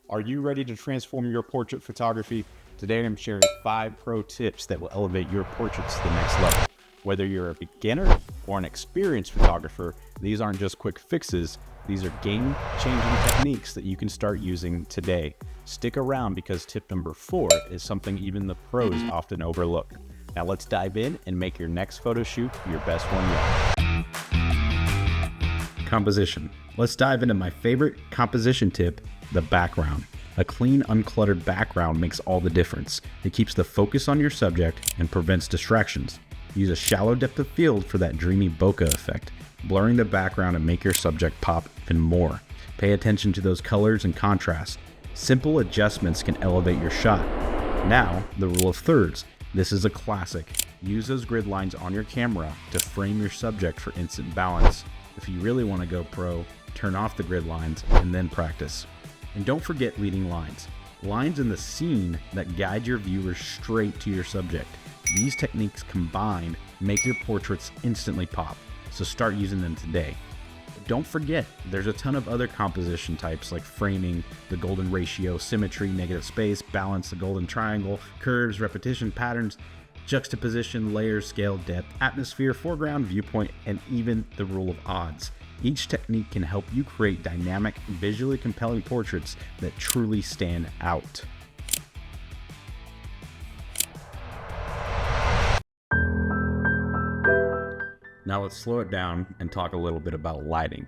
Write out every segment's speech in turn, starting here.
Are you ready to transform your portrait photography? Today I'm sharing 5 pro tips that will elevate your portraits to the next level. Whether you're a beginner or an experienced photographer, these aren't just quick fixes, these are game-changing techniques that you can start using today. Stick around because tip number 4 is something even the pros often overlook. Now let's dive in and make your next photo shoot your best one yet. Composition. Let's dive into my favorite composition tip, the background. A clean, uncluttered background makes all the difference. It keeps the focus on your subject and prevents distractions. Use a shallow depth of field for that dreamy bokeh effect, blurring the background and make your subject pop even more. Pay attention to those colors and contrast. Simple adjustments can elevate your shot. Now, the rule of thirds. This is a classic. Use those grid lines on your camera to frame your subject for instant balance. If you really want to go pro, turn off the grid lines and then practice. And don't forget leading lines. Lines in the scene that guide your viewers straight to your subject. These techniques combined make your portraits instantly pop, so start using them today. But don't forget, there's a ton of other composition types like framing, the golden ratio, symmetry, negative space, balance, the golden triangle, curves, repetition, patterns, juxtaposition, layers, scale, depth, atmosphere, foreground, viewpoint, and even the rule of odds. Each technique can help you create dynamic, visually compelling portraits that truly stand out. Now let's slow it down and talk a little bit about lighting.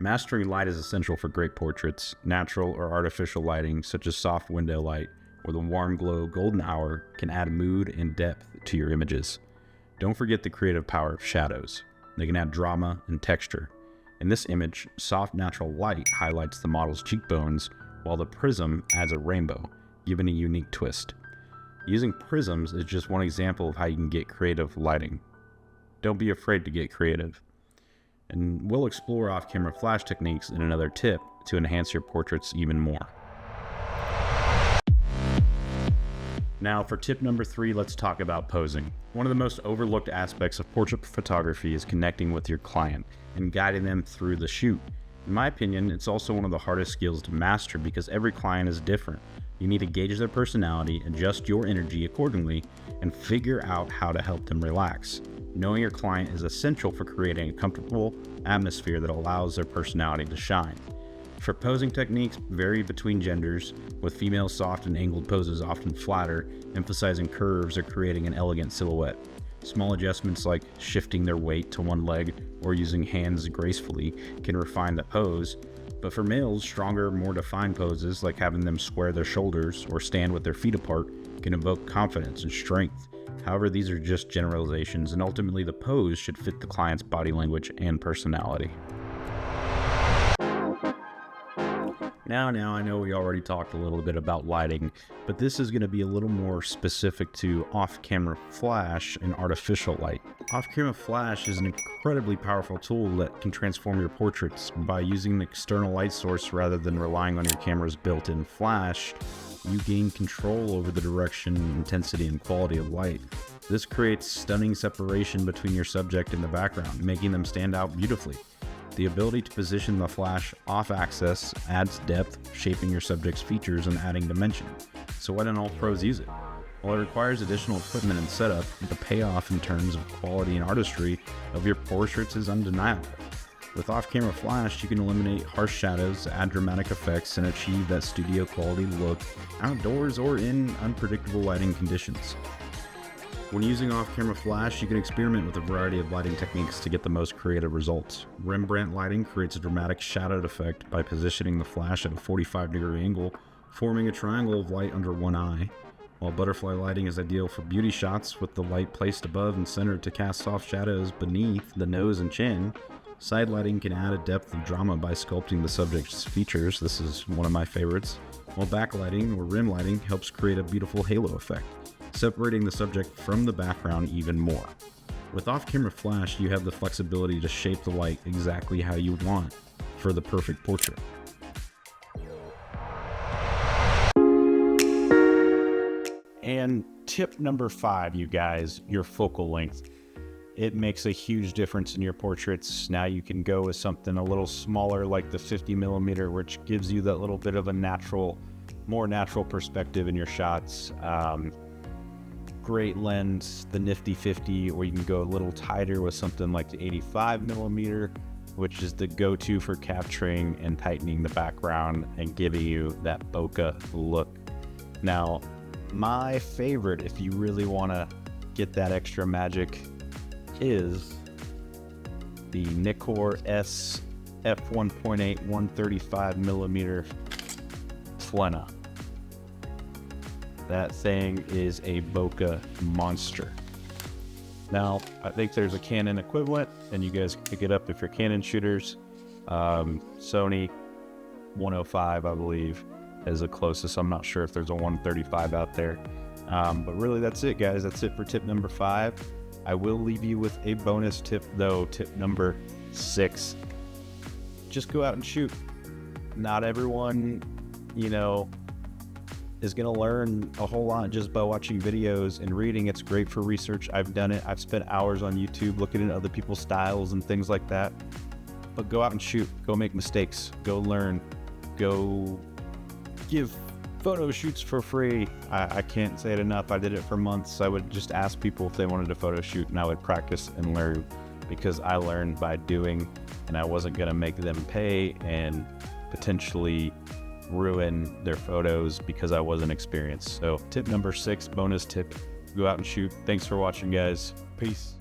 Mastering light is essential for great portraits. Natural or artificial lighting, such as soft window light or the warm glow golden hour, can add mood and depth to your images. Don't forget the creative power of shadows. They can add drama and texture. In this image, soft natural light highlights the model's cheekbones, while the prism adds a rainbow, giving a unique twist. Using prisms is just one example of how you can get creative lighting. Don't be afraid to get creative. And we'll explore off-camera flash techniques in another tip to enhance your portraits even more. Now for tip number 3, let's talk about posing. One of the most overlooked aspects of portrait photography is connecting with your client and guiding them through the shoot. In my opinion, it's also one of the hardest skills to master because every client is different. You need to gauge their personality, adjust your energy accordingly, and figure out how to help them relax. Knowing your client is essential for creating a comfortable atmosphere that allows their personality to shine. For posing techniques vary between genders, with female soft and angled poses often flatter, emphasizing curves or creating an elegant silhouette. Small adjustments like shifting their weight to one leg or using hands gracefully can refine the pose, but for males, stronger, more defined poses like having them square their shoulders or stand with their feet apart can evoke confidence and strength. However, these are just generalizations, and ultimately the pose should fit the client's body language and personality. Now I know we already talked a little bit about lighting, but this is going to be a little more specific to off-camera flash and artificial light. Off-camera flash is an incredibly powerful tool that can transform your portraits. By using an external light source rather than relying on your camera's built-in flash, you gain control over the direction, intensity, and quality of light. This creates stunning separation between your subject and the background, making them stand out beautifully. The ability to position the flash off-axis adds depth, shaping your subject's features and adding dimension. So why don't all pros use it? While it requires additional equipment and setup, the payoff in terms of quality and artistry of your portraits is undeniable. With off-camera flash, you can eliminate harsh shadows, add dramatic effects, and achieve that studio quality look outdoors or in unpredictable lighting conditions. When using off-camera flash, you can experiment with a variety of lighting techniques to get the most creative results. Rembrandt lighting creates a dramatic shadowed effect by positioning the flash at a 45-degree angle, forming a triangle of light under one eye, while butterfly lighting is ideal for beauty shots with the light placed above and centered to cast soft shadows beneath the nose and chin. Side lighting can add a depth of drama by sculpting the subject's features. This is one of my favorites. While backlighting or rim lighting helps create a beautiful halo effect, separating the subject from the background even more. With off-camera flash, you have the flexibility to shape the light exactly how you want for the perfect portrait. And tip number 5, you guys, your focal length. it makes a huge difference in your portraits. Now you can go with something a little smaller like the 50mm, which gives you that little bit of a more natural perspective in your shots. Great lens, the nifty 50, or you can go a little tighter with something like the 85mm, which is the go-to for capturing and tightening the background and giving you that bokeh look. Now, my favorite, if you really want to get that extra magic, is the Nikon S f1.8 135mm Plena. That thing is a bokeh monster. Now, I think there's a Canon equivalent, and you guys can pick it up if you're Canon shooters. Sony 105, I believe, is the closest. I'm not sure if there's a 135 out there. But really, that's it, guys. That's it for tip number 5. I will leave you with a bonus tip, though. Tip number 6. Just go out and shoot. Not everyone, is going to learn a whole lot just by watching videos and reading. It's great for research. I've done it. I've spent hours on YouTube looking at other people's styles and things like that. But go out and shoot. Go make mistakes. Go learn. Go give photo shoots for free. I can't say it enough. I did it for months. I would just ask people if they wanted to photo shoot, and I would practice and learn, because I learned by doing, and I wasn't going to make them pay and potentially ruin their photos because I wasn't experienced. So tip number 6, bonus tip, go out and shoot. Thanks for watching, guys. Peace.